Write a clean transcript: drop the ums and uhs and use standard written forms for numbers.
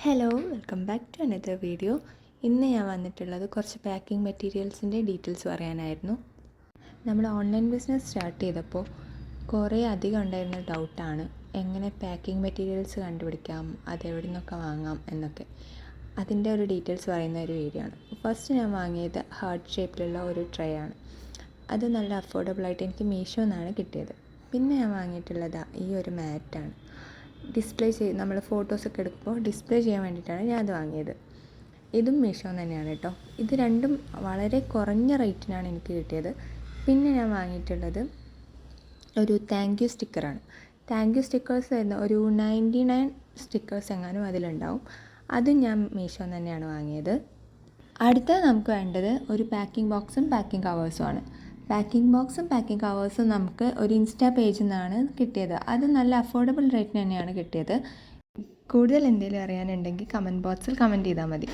Hello, welcome back to another video. ഇന്ന് ഞാൻ വന്നിട്ടുള്ളത് കുറച്ച് പാക്കിംഗ് മെറ്റീരിയൽസിൻ്റെ ഡീറ്റെയിൽസ് പറയാനായിരുന്നു. നമ്മൾ ഓൺലൈൻ ബിസിനസ് സ്റ്റാർട്ട് ചെയ്തപ്പോൾ കുറേ അധികം ഉണ്ടായിരുന്ന ഡൗട്ടാണ് എങ്ങനെ പാക്കിംഗ് മെറ്റീരിയൽസ് കണ്ടുപിടിക്കാം, അതെവിടെ നിന്നൊക്കെ വാങ്ങാം എന്നൊക്കെ. അതിൻ്റെ ഒരു ഡീറ്റെയിൽസ് പറയുന്ന ഒരു വീഡിയോ ആണ്. ഫസ്റ്റ് ഞാൻ വാങ്ങിയത് ഹാർട്ട് ഷേപ്പിലുള്ള ഒരു ട്രേ ആണ്. അത് നല്ല അഫോർഡബിളായിട്ട് എനിക്ക് മീഷോ നിന്നാണ് കിട്ടിയത്. പിന്നെ ഞാൻ വാങ്ങിയിട്ടുള്ളത് ഈ ഒരു മാറ്റാണ്. ഡിസ്പ്ലേ നമ്മൾ ഫോട്ടോസൊക്കെ എടുക്കുമ്പോൾ ഡിസ്പ്ലേ ചെയ്യാൻ വേണ്ടിയിട്ടാണ് ഞാൻ അത് വാങ്ങിയത്. ഇതും മീഷോ തന്നെയാണ് കേട്ടോ. ഇത് രണ്ടും വളരെ കുറഞ്ഞ റേറ്റിനാണ് എനിക്ക് കിട്ടിയത്. പിന്നെ ഞാൻ വാങ്ങിയിട്ടുള്ളത് ഒരു താങ്ക് യു സ്റ്റിക്കറാണ്. താങ്ക് യു സ്റ്റിക്കേഴ്സ് വരുന്ന ഒരു 99 സ്റ്റിക്കേഴ്സ് എങ്ങാനും അതിലുണ്ടാവും. അതും ഞാൻ മീഷോ തന്നെയാണ് വാങ്ങിയത്. അടുത്തത് നമുക്ക് വേണ്ടത് ഒരു പാക്കിംഗ് ബോക്സും പാക്കിംഗ് കവേഴ്സുമാണ്. പാക്കിംഗ് ബോക്സും പാക്കിംഗ് കവേഴ്സും നമുക്ക് ഒരു ഇൻസ്റ്റാ പേജിൽ നിന്നാണ് കിട്ടിയത്. അത് നല്ല അഫോർഡബിൾ റേറ്റിന് തന്നെയാണ് കിട്ടിയത്. കൂടുതൽ എന്തെങ്കിലും അറിയാനുണ്ടെങ്കിൽ കമൻറ്റ് ബോക്സിൽ കമൻറ്റ് ചെയ്താൽ മതി.